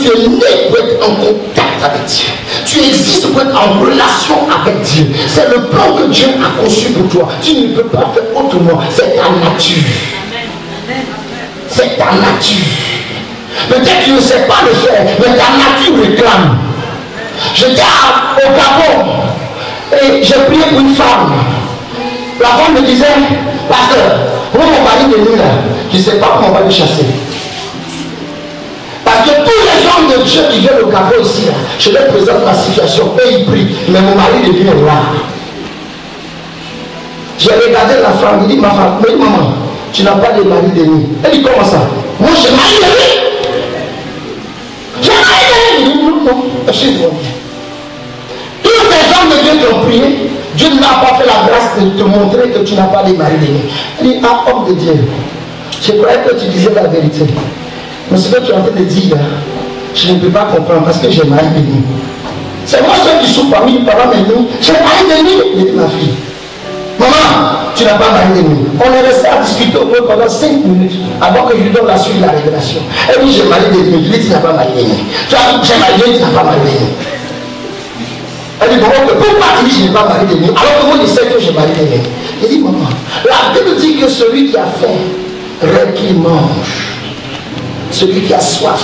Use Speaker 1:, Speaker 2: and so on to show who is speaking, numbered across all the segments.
Speaker 1: tu es né pour être en contact avec Dieu. Tu existes pour être en relation avec Dieu. C'est le plan que Dieu a conçu pour toi. Tu ne peux pas faire autrement. C'est ta nature. C'est ta nature. Peut-être que tu ne sais pas le faire, mais ta nature réclame. J'étais au Gabon et j'ai prié pour une femme. La femme me disait, pasteur, moi mon mari de nuit là, je ne sais pas comment on va le chasser. Parce que tous les hommes de Dieu qui viennent au Gabon ici, là, je leur présente ma situation, eux ils prient, mais mon mari de nuit est là. J'ai regardé la femme, il dit, ma femme, mais maman, tu n'as pas de mari de nuit. Elle dit, comment ça? Moi j'ai mari de nuit. J'ai mari de nuit. Non, excuse-moi. Tous les hommes de Dieu qui ont prié, Dieu ne m'a pas fait la grâce de te montrer que tu n'as pas de mari de nuit. Elle dit, ah, homme de Dieu, je croyais que tu disais la vérité. Mais ce que tu es en train de dire, je ne peux pas comprendre parce que j'ai mari de nuit. C'est moi seul qui souffre parmi les parents de nuit. J'ai mari de nuit. Il dit, ma fille, maman, tu n'as pas mari de nuit. On est resté à discuter au moins pendant 5 minutes avant que je lui donne la suite de la révélation. Elle dit, j'ai mari de nuit. Je lui dis, tu n'as pas mari de nuit. Tu as dit, j'ai mari de nuit, tu n'as pas mari de nuit. Elle dit, pourquoi tu dis, je n'ai pas mari de nuit alors que moi, je sais que j'ai mari de nuit. Il dit, maman, la Bible dit que celui qui a faim, rêve qu'il mange. Celui qui a soif,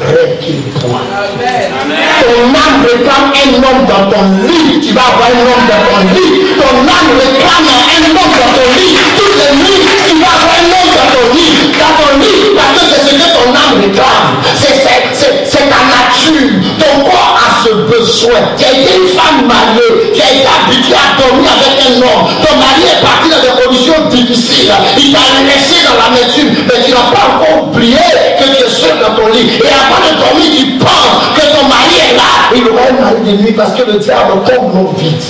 Speaker 1: rêve qu'il boit. Ton âme réclame un homme dans ton lit. Tu vas avoir un homme dans ton lit. Ton âme réclame un homme dans ton lit. Toutes les nuits, tu vas avoir un homme dans ton lit. Dans ton lit, parce que c'est ce que ton âme réclame. C'est ta nature. Ton corps a ce besoin. Tu as été une femme mariée. Tu as été habitué à dormir avec un homme. Ton mari est parti dans des conditions difficiles. Il t'a laissé dans la nature. Mais tu n'as pas encore oublié que tu es seul dans ton lit. Et avant de dormir, tu penses que ton mari est là. Il aura un mari de nuit parce que le diable tombe nos vides.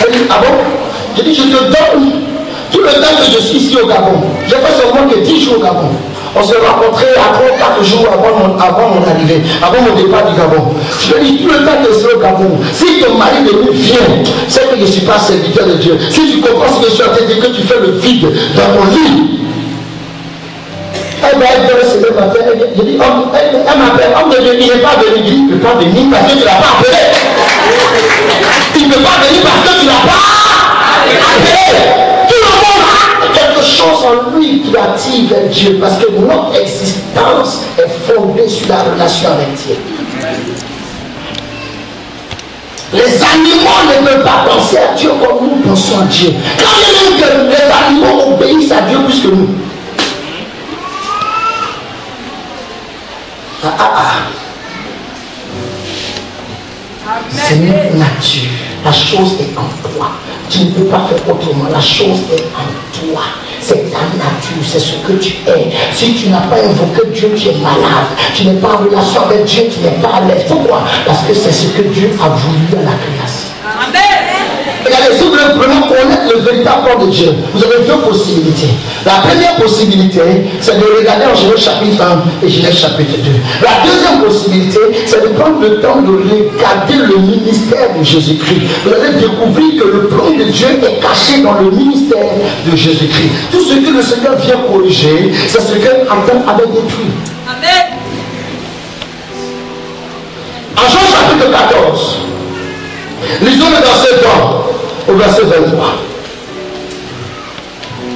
Speaker 1: Elle dit, ah bon? Je dis, je te donne tout le temps que je suis ici au Gabon. J'ai fait seulement que 10 jours au Gabon. On s'est rencontrés à 3 ou 4 jours avant mon arrivée, avant mon départ du Gabon. Je dis, tout le temps que je suis au Gabon, si ton mari de nuit vient, c'est que je ne suis pas serviteur de Dieu. Si tu comprends ce que je suis en train de dire, que tu fais le vide dans mon lit. Elle va être ce matin, je dis, elle m'appelle, homme de Dieu, il n'est pas venu, il ne peut pas venir parce que tu ne l'as pas appelé. Il ne peut pas venir parce que tu ne l'as pas appelé. Tout le monde a quelque chose en lui qui attire vers Dieu parce que notre existence est fondée sur la relation avec Dieu. Les animaux ne peuvent pas penser à Dieu comme nous pensons à Dieu. Quand il y a même que les animaux obéissent à Dieu plus que nous. C'est notre nature. La chose est en toi. Tu ne peux pas faire autrement. La chose est en toi. C'est ta nature. C'est ce que tu es. Si tu n'as pas invoqué Dieu, tu es malade. Tu n'es pas en relation avec Dieu, tu n'es pas à l'aise. Pourquoi? Parce que c'est ce que Dieu a voulu à la création. Amen. Regardez, si vous voulez vraiment connaître le véritable plan de Dieu, vous avez deux possibilités. La première possibilité, c'est de regarder en Genèse chapitre 1 et Genèse chapitre 2. La deuxième possibilité, c'est de prendre le temps de regarder le ministère de Jésus-Christ. Vous allez découvrir que le plan de Dieu est caché dans le ministère de Jésus-Christ. Tout ce que le Seigneur vient corriger, c'est ce que Adam avait détruit. Amen. En Jean chapitre 14, lisons le verset 20 au verset 23.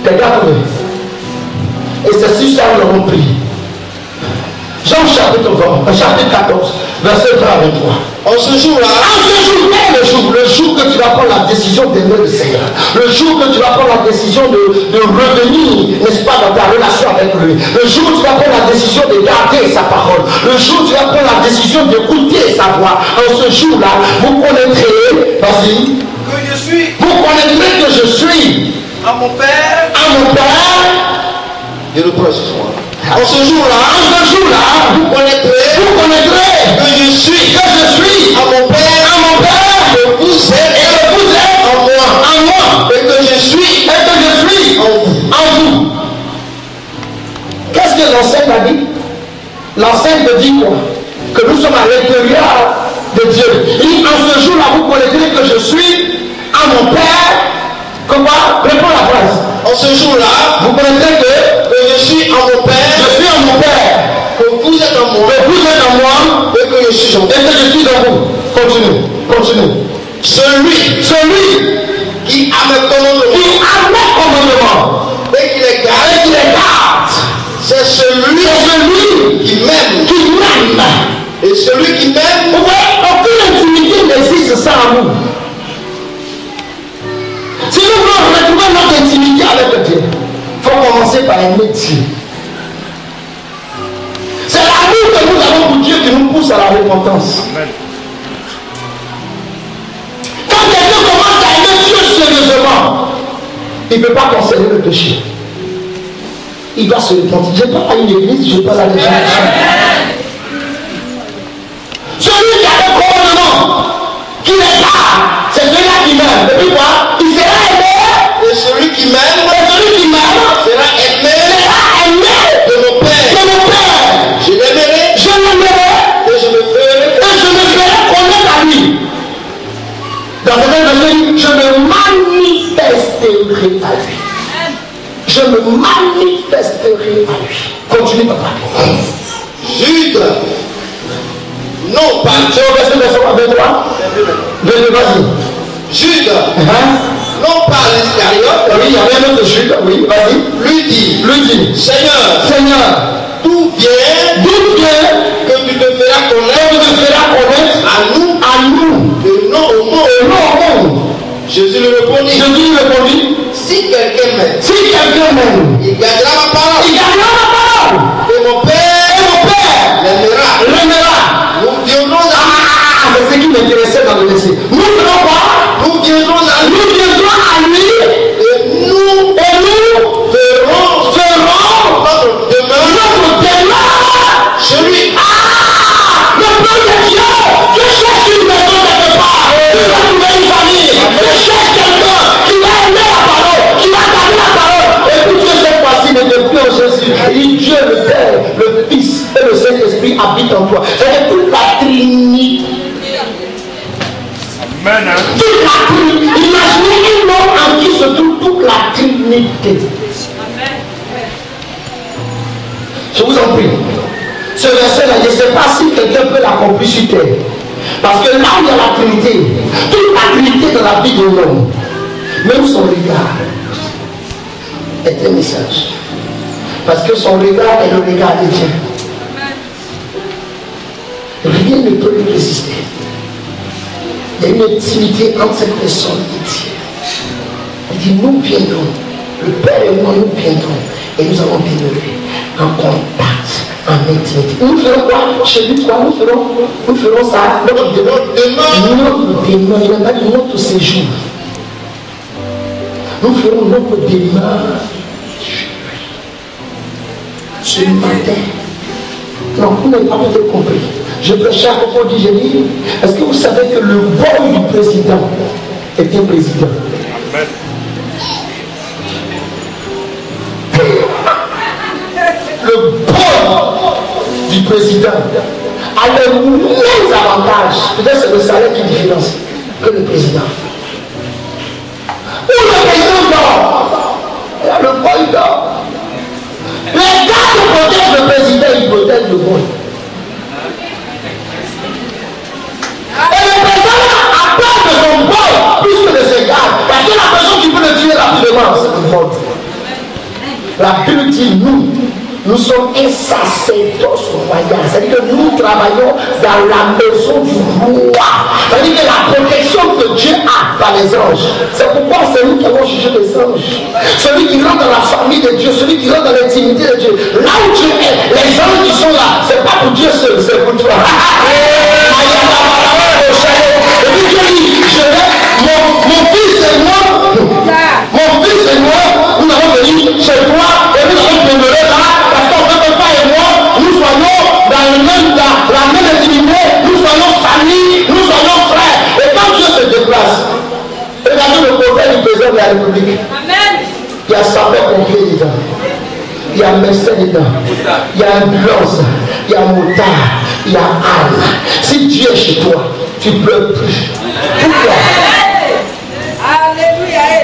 Speaker 1: Regardez. Et c'est si ça nous l'avons pris. Jean chapitre 14, verset 20 à 23. En ce jour-là, le jour que tu vas prendre la décision d'aimer le Seigneur, le jour que tu vas prendre la décision de revenir, n'est-ce pas, dans ta relation avec lui, le jour où tu vas prendre la décision de garder sa parole, le jour où tu vas prendre la décision d'écouter sa voix, en ce jour-là, vous connaîtrez, vas-y, que je suis, vous connaîtrez que je suis à mon Père, et le prêche ce soir. En ce jour-là, vous connaîtrez que je suis à mon Père, et vous êtes en moi, et que je suis en vous. Qu'est-ce que l'enseigne a dit? L'enseigne te dit quoi? Que nous sommes à l'intérieur de Dieu. Et en ce jour-là, vous connaîtrez que je suis à mon Père. Comment? Réponds la phrase. En ce jour-là, vous connaîtrez que
Speaker 2: sont.
Speaker 1: Et que je suis en vous. Continue. Continue.
Speaker 2: Celui qui a mes commandements et qui les garde, c'est celui qui m'aime. Et celui qui m'aime,
Speaker 1: aucune intimité n'existe sans amour. Si nous voulons retrouver notre intimité avec Dieu, il faut commencer par aimer Dieu. C'est l'amour que nous avons pour Dieu qui nous pousse à la repentance.
Speaker 3: Amen.
Speaker 1: Quand quelqu'un commence à aimer Dieu sérieusement, il ne peut pas conserver le péché. Il doit se repentir. Je parle à une église, je parle à des gens. Celui qui a le commandement, qui n'est pas, c'est celui-là qui m'aime. Et puis quoi? Il sera aimé.
Speaker 2: et celui qui m'aime
Speaker 1: Sera aimé
Speaker 2: de mon Père. Je l'aimerai et je me ferai
Speaker 1: connaître à lui. Dans ce verset, je me manifesterai à lui. Je me manifesterai à lui. Continue, papa.
Speaker 2: Jude, non pas
Speaker 1: C'est au verset 23. Vas-y.
Speaker 2: Jude, non pas l'Iscariote,
Speaker 1: Oui, il y avait un autre Jude. Oui, vas-y.
Speaker 2: lui dit, Seigneur, d'où vient que tu te feras connaître à nous et non au monde. Jésus lui répondit, si quelqu'un m'aime, il gardera ma parole. Et mon Père l'aimera. Nous viendrons
Speaker 1: C'est ce qui m'intéressait dans le verset. Nous ferons quoi?
Speaker 2: Nous viendrons à lui et nous ferons notre demeure chez lui.
Speaker 1: Le peuple de Dieu, je cherche une maison quelque part, qui va trouver une famille, je cherche quelqu'un qui va aimer la parole, qui va garder la parole. Et puis Dieu cette fois-ci ne te plus en Jésus. Il dit Dieu le Père, le Fils et le Saint-Esprit habitent en toi. C'est toute la Trinité.
Speaker 3: Amen.
Speaker 1: Toute la Trinité. Imaginez un homme en qui se trouve toute la Trinité. Je vous en prie. Ce verset-là, je ne sais pas si quelqu'un peut l'accomplir sur terre. Parce que là où il y a la Trinité, toute la Trinité dans la vie de l'homme, même son regard, est un message. Parce que son regard est le regard de Dieu. Rien ne peut lui résister. Il y a une intimité entre cette personne et Dieu. Il dit, nous viendrons, le Père et moi, nous viendrons, et nous allons demeurer en contact, en intimité. Nous ferons quoi? Chez lui, quoi? Nous ferons ça. Notre demeure, il n'a pas dit notre séjour. Nous ferons notre demeure ce matin. Non, vous n'avez pas peut-être compris. Je prêchais à propos du génie. Est-ce que vous savez que le boy du président est un président?
Speaker 3: Amen.
Speaker 1: Le boy du président a les mêmes avantages. Peut-être c'est le salaire qui différencie que le président. Où le président dort, le boy dort. Les gars qui protègent le président, ils protègent le boy. Et le président a peur de son boy plus que de ses gars. Parce que la personne qui peut le tuer rapidement, c'est le boy. La Bible dit nous sommes un sacerdoce royal. C'est-à-dire que nous travaillons dans la maison du roi. C'est-à-dire que la protection que Dieu a par les anges. C'est pourquoi c'est nous qui avons jugé les anges. Celui qui rentre dans la famille de Dieu, celui qui rentre dans l'intimité de Dieu. Là où Dieu est, les anges qui sont là, c'est pas pour Dieu seul, c'est pour toi. Et puis Dieu dit, mon fils et moi, nous allons venir chez toi et nous allons demeurer là, parce qu'en fait, papa et moi, nous soyons dans la même intimité, nous soyons famille, nous soyons frères. Et quand Dieu se déplace, regardez le prophète du président de la République. Amen. Il y a sapeur-pompier dedans, il y a médecin dedans, il y a ambulance, il y a motard, il y a âme. Si Dieu est chez toi, tu ne pleures plus. Pourquoi?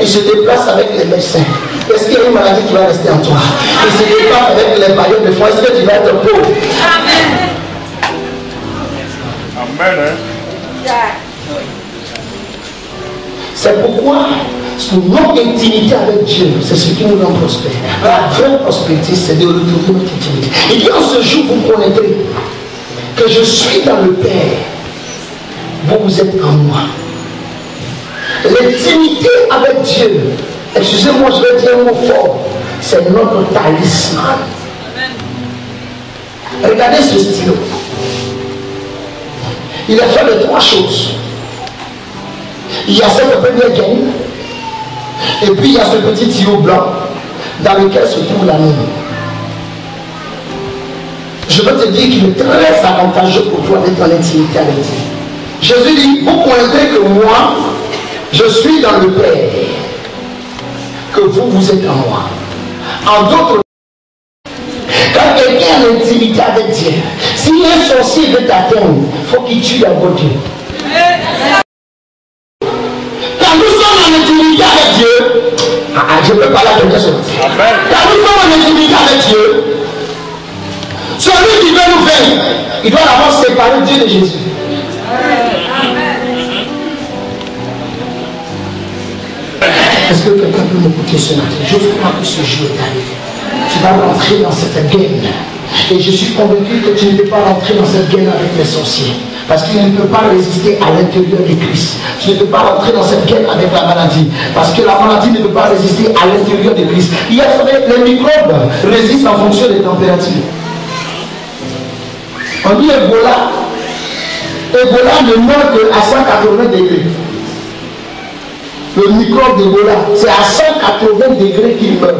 Speaker 1: Il se déplace avec les médecins. Est-ce qu'il y a une maladie qui va rester en toi? Il se déplace avec les bailleurs de foi. Est-ce que tu vas être pauvre?
Speaker 3: Amen.
Speaker 1: C'est pourquoi notre intimité avec Dieu, c'est ce qui nous rend prospères. La vraie prospérité, c'est de retrouver notre intimité. Et bien, ce jour, vous connaîtrez que je suis dans le Père. Vous êtes en moi. L'intimité avec Dieu, excusez-moi, je vais dire un mot fort, c'est notre talisman. Regardez ce stylo. Il est fait de 3 choses. Il y a cette première gaine, et puis il y a ce petit tuyau blanc dans lequel se trouve la mine. Je veux te dire qu'il est très avantageux pour toi d'être en intimité avec Dieu. Jésus dit, vous connaîtrez que moi, je suis dans le Père, que vous êtes en moi. En d'autres, quand quelqu'un a l'intimité avec Dieu, si un sorcier veut t'atteindre, il faut qu'il tue d'abord Dieu. Quand nous sommes en intimité avec Dieu, je peux parler à quelqu'un chose. Quand nous sommes en intimité avec Dieu, celui qui veut nous faire, il doit d'abord séparer Dieu de Jésus. Est-ce que quelqu'un peut m'écouter ce matin? Je crois que ce jour est arrivé. Tu vas rentrer dans cette gaine. Et je suis convaincu que tu ne peux pas rentrer dans cette gaine avec les sorciers. Parce qu'il ne peut pas résister à l'intérieur de Christ. Tu ne peux pas rentrer dans cette gaine avec la maladie. Parce que la maladie ne peut pas résister à l'intérieur de Christ. Il y a les microbes résistent en fonction des températures. On dit Ebola. Ebola ne meurt qu'à 180 degrés. Le microbe d'Ebola, c'est à 180 degrés qu'il meurt.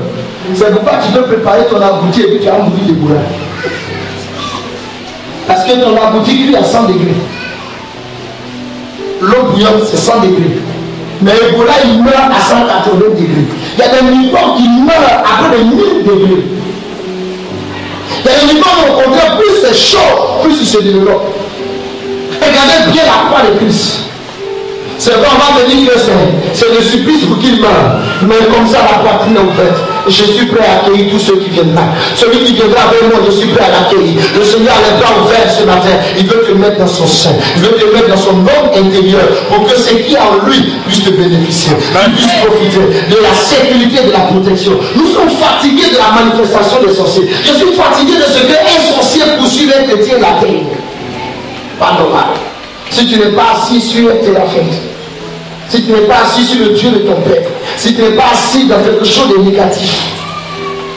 Speaker 1: C'est pourquoi tu peux préparer ton abouti et puis tu vas mourir d'Ebola. Parce que ton abouti cuit à 100 degrés. L'eau bouillante, c'est 100 degrés. Mais Ebola, il meurt à 180 degrés. Il y a des microbes qui meurent à près de 1000 degrés. Il y a des microbes, au contraire, plus c'est chaud, plus il se développe. Regardez bien la croix de Christ. C'est vrai, on va me dire que c'est le supplice pour qu'il meure. Mais comme ça, la poitrine est ouverte. Je suis prêt à accueillir tous ceux qui viennent là. Celui qui viendra avec moi, je suis prêt à l'accueillir. Le Seigneur a les bras ouverts ce matin. Il veut te mettre dans son sein. Il veut te mettre dans son homme intérieur pour que ce qui est en lui puisse te bénéficier. Tu puisses profiter de la sécurité et de la protection. Nous sommes fatigués de la manifestation des sorciers. Je suis fatigué de ce qu'un sorcier poursuit un chrétien la terre. Pas normal. Si tu n'es pas assis sur un téléphone, si tu n'es pas assis sur le Dieu de ton Père, si tu n'es pas assis dans quelque chose de négatif,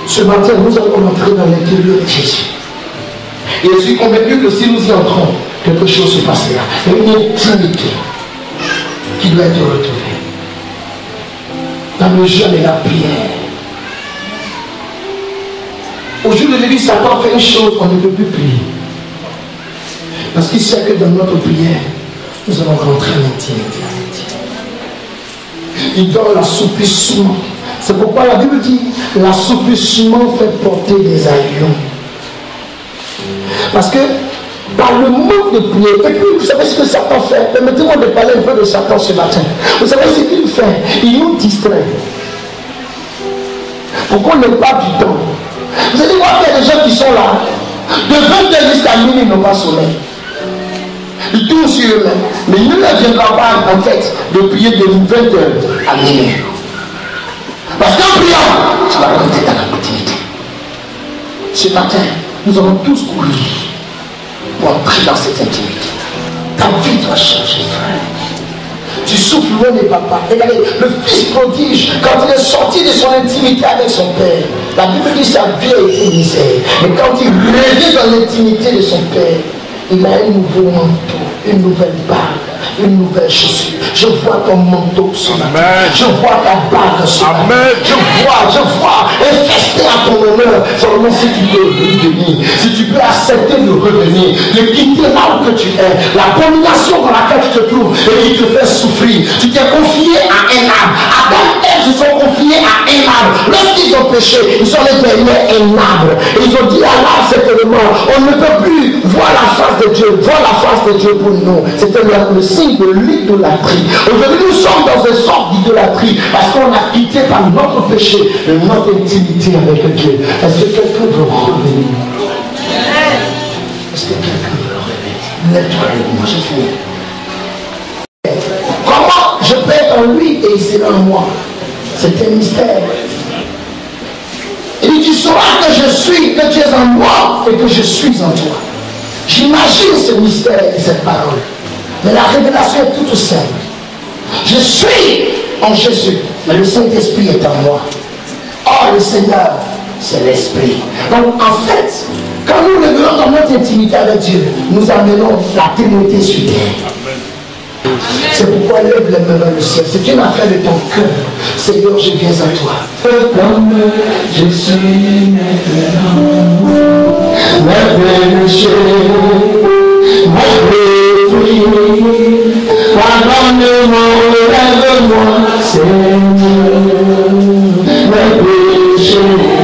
Speaker 1: ce matin, nous allons entrer dans l'intérieur de Jésus. Et je suis convaincu que si nous y entrons, quelque chose se passera. Il y a une intimité qui doit être retrouvée. Dans le jeûne et la prière. Au jour de l'église, Satan fait une chose qu'on ne peut plus prier. Parce qu'il sait que dans notre prière, nous allons rentrer en intimité avec Dieu. Il donne l'assouplissement. C'est pourquoi la Bible dit l'assouplissement fait porter des avions. Parce que par le manque de prière, et puis vous savez ce que Satan fait. Permettez-moi de parler un peu de Satan ce matin. Vous savez ce qu'il fait? Il nous distrait. Pour qu'on n'ait pas du temps. Vous allez voir qu'il y a des gens qui sont là. De 20h jusqu'à minuit, ils n'ont pas sommeil. Ils tournent sur eux-mêmes. Mais il ne leur viendra pas en tête de prier de 20h à minuit. Parce qu'en priant, tu vas rentrer dans la continuité. Ce matin, nous allons tous courir pour entrer dans cette intimité. Ta vie doit changer, frère. Tu souffles loin des papas. Regardez, le fils prodige, quand il est sorti de son intimité avec son père, la Bible dit que sa vie a été misère. Mais quand il revient dans l'intimité de son père, il a un nouveau manteau, une nouvelle bague, une nouvelle chaussure. Je vois ton manteau ce matin. Je vois ta bague ce matin. Je vois infesté à ton honneur. Seulement si tu peux revenir, si tu peux accepter de revenir, de quitter là où tu es, la domination dans laquelle tu te trouves et qui te fait souffrir. Tu t'es confié à un arbre. Adam et Ève se sont confiés à un arbre. Lorsqu'ils ont péché, ils sont allés derrière un arbre. Et ils ont dit à l'arbre certainement, on ne peut plus voir la face de Dieu, voir la face de Dieu pour nous. C'était le signe de l'idolâtrie. Aujourd'hui, nous sommes dans une sorte d'idolâtrie parce qu'on a quitté par notre péché notre intimité avec Dieu. Est-ce que quelqu'un veut revenir? Est-ce que quelqu'un veut revenir? Lève-toi avec moi, j'ai fini. Comment je peux être en lui et il sera en moi? C'est un mystère. Il dit, tu sauras que je suis, que tu es en moi et que je suis en toi. J'imagine ce mystère et cette parole. Mais la révélation est toute simple. Je suis en Jésus, mais le Saint-Esprit est en moi. Or, le Seigneur, c'est l'Esprit. Donc, en fait, quand nous revenons dans notre intimité avec Dieu, nous amenons la Trinité sur terre. C'est pourquoi lève les mains vers le ciel. C'est une affaire de ton cœur. Seigneur, je viens à toi. Comme je suis maintenant, mes péchés, mon fruit, pardonne-moi, lève-moi, Seigneur, mes péchés.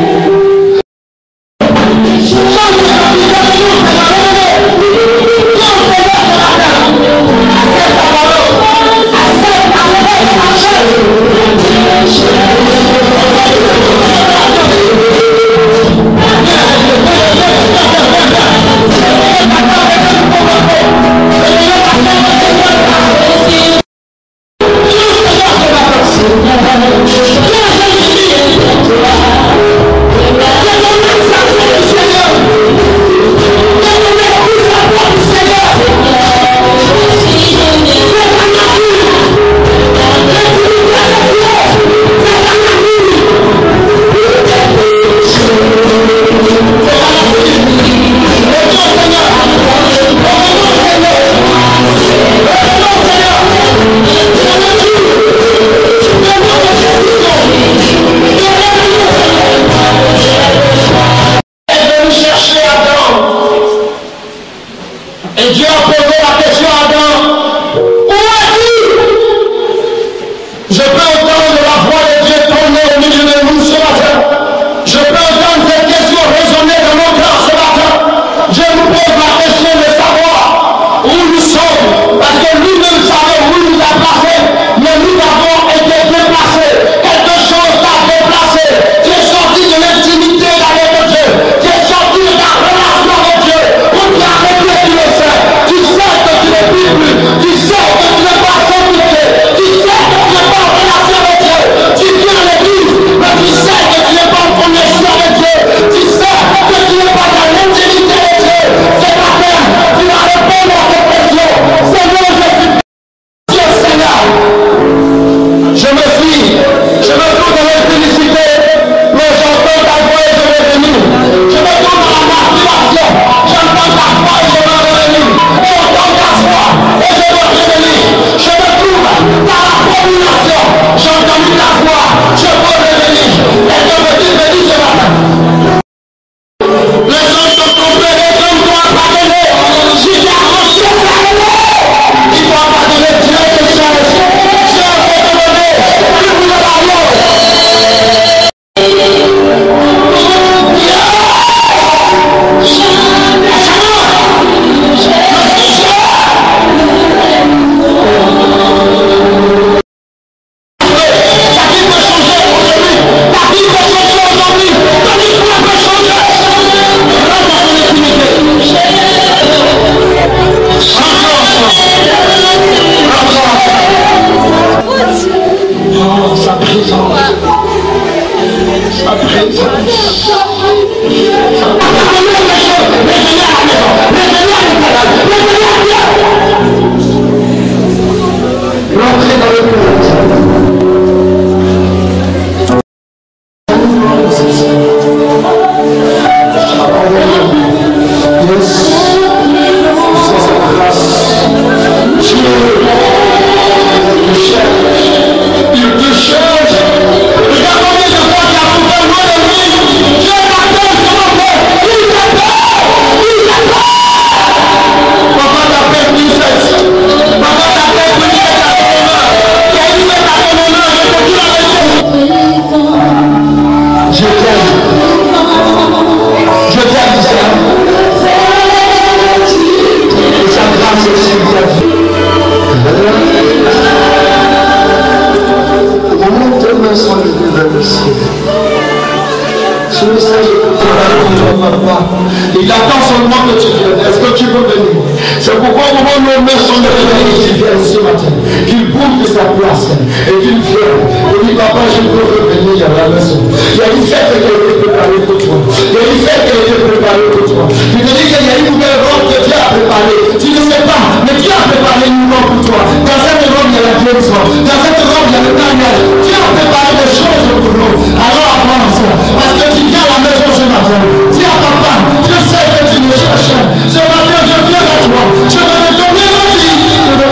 Speaker 1: Il attend seulement que tu viennes. Est-ce que tu veux venir? C'est pourquoi au moment où nos mains sont levées, il vient ce matin. Qu'il bouge de sa place et qu'il vienne. Il dit, papa, je peux revenir à la maison. Il y a une fête qui a été préparée pour toi. Il y a une fête qui a été préparée pour toi. Il te dit qu'il y a une nouvelle robe que Dieu a préparée. Tu ne sais pas, mais Dieu a préparé une robe pour toi. Dans cette robe, il y a la guérison. Dans cette robe, il y a le mariage. Dieu a préparé des choses pour nous. Alors avance. Parce que tu viens à la maison ce matin. Dis à papa, je sais que tu me cherches. Ce matin, je viens à toi. Je vais te donner ma vie. Je vais te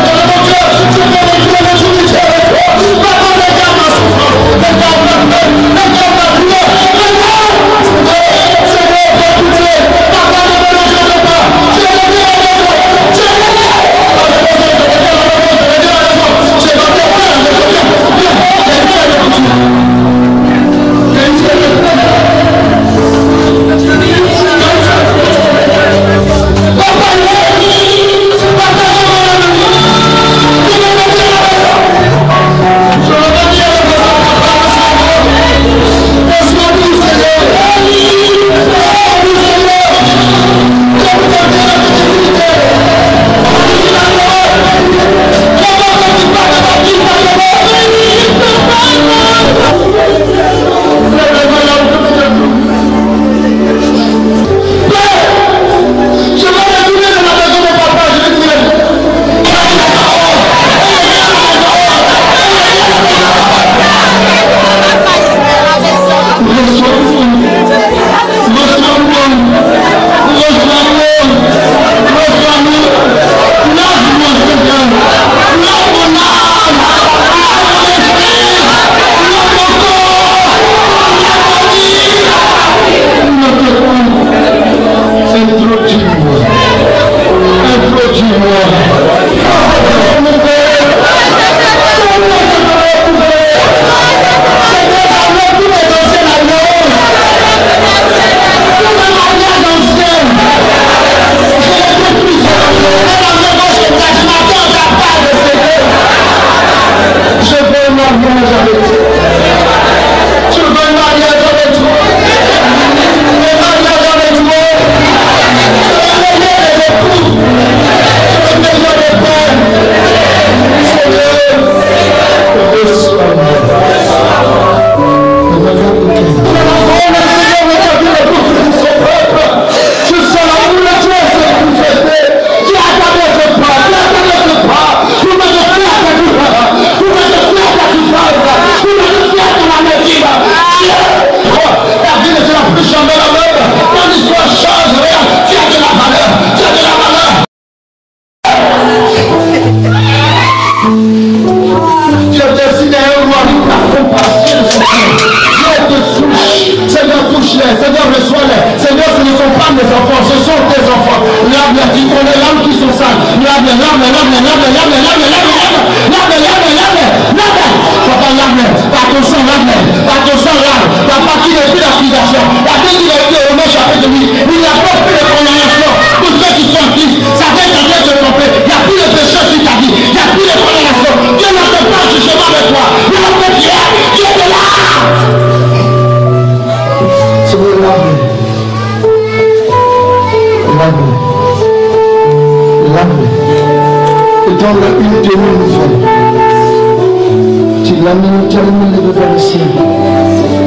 Speaker 1: donner mon cœur. Je vais te donner le jour avec toi. Papa, regarde ma souffrance. Regarde ma peine. Regarde ma douleur. Seigneur, écoutez. Papa, ne me regarde pas. Je vais te dire à la maison. Je vais te dire à la maison. Je vais te dire à la maison.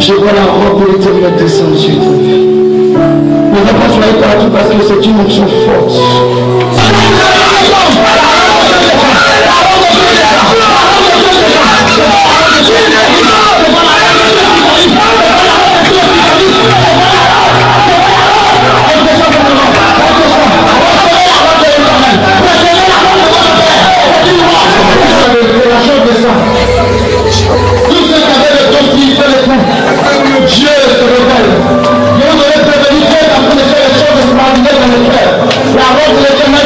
Speaker 1: Je vois la robe de l'éternel descendre sur toi. Ne va pas soyez partout parce que c'est une onction forte. Dieu se révèle. Dieu devait prévenir après de faire les choses extraordinaires dans le cœur. La robe de l'éternel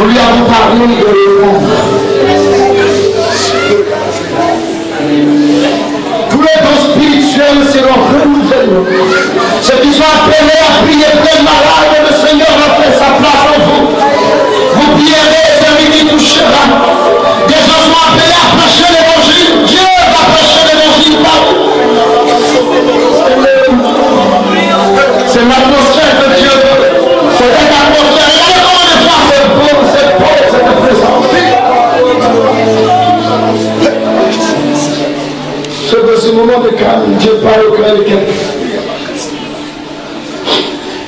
Speaker 1: Nous lui avons parlé de répondre. Tous les dons spirituels seront renouvelés. Ceux qui sont appelés à prier plein malade, le Seigneur a fait sa place en vous. Vous prierez, et il touchera. Des gens sont appelés à prêcher l'évangile. Dieu va prêcher l'évangile par vous. C'est l'atmosphère de Dieu. C'est cette atmosphère. Regardez comment les fois c'est beau, cette présence. C'est de ce moment de calme, Dieu parle au cœur de quelqu'un.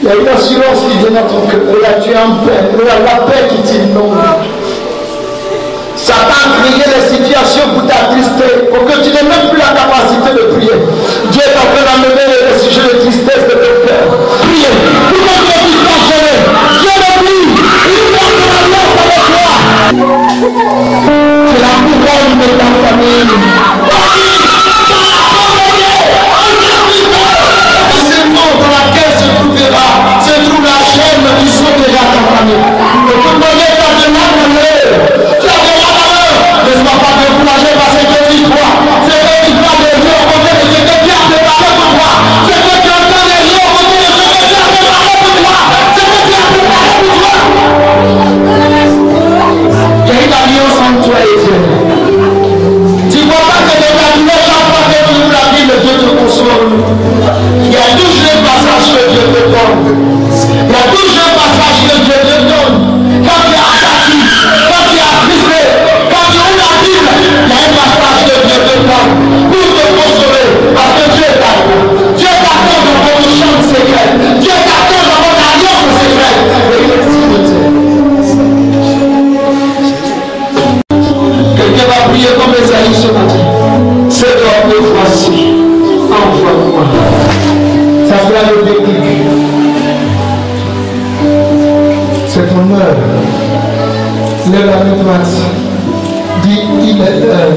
Speaker 1: Il y a une assurance qui vient dans ton cœur. Regarde, tu es en paix. Regarde la paix qui t'inonde. Satan a créé les situations pour t'attrister, pour que tu n'aies même plus la capacité de prier. Dieu est en train d'amener les sujets de tristesse de ton cœur. Priez. Tout le monde est gêné. Dieu le prie. Il va te la mort avec toi. C'est la couronne de ta famille. C'est le monde dans laquelle se trouve la chaîne qui sauvera ta famille. Et tout le monde est dans de la valeur. Tu as de la valeur. Ne sois pas découragé parce que Dieu dit toi. C'est que tu vas de Dieu au côté de ce que Dieu a préparé pour toi. C'est que tu entends les Dieu au côté de ce que Dieu a préparé pour toi. C'est que Dieu a préparé pour toi. Il y a une alliance entre toi et Dieu. Tu ne vois pas que de ta douleur, chaque fois que tu ouvres la Bible, Dieu te console. Il y a toujours un passage que Dieu te donne. Il y a toujours un passage que Dieu te donne. Quand tu es attaqué, quand tu es attristé, quand tu ouvres la Bible, il y a un passage que Dieu te donne pour te consoler. Parce que Dieu t'attend. Dieu t'attend dans votre chambre secrète. Dieu t'attend dans votre alliance secrète. Quelqu'un va prier comme Esaïe ce matin. Seigneur, me voici. Envoie-moi. Ça sera le déclic. C'est ton heure. Lève la main droite. Dis, il est l'heure.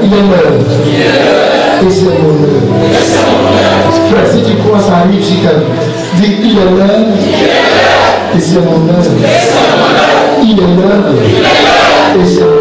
Speaker 1: Et c'est mon heure. Frère, si tu crois ça arrive, si tu dis, il est l'heure. Et c'est mon heure. Il est l'heure. Et c'est mon heure.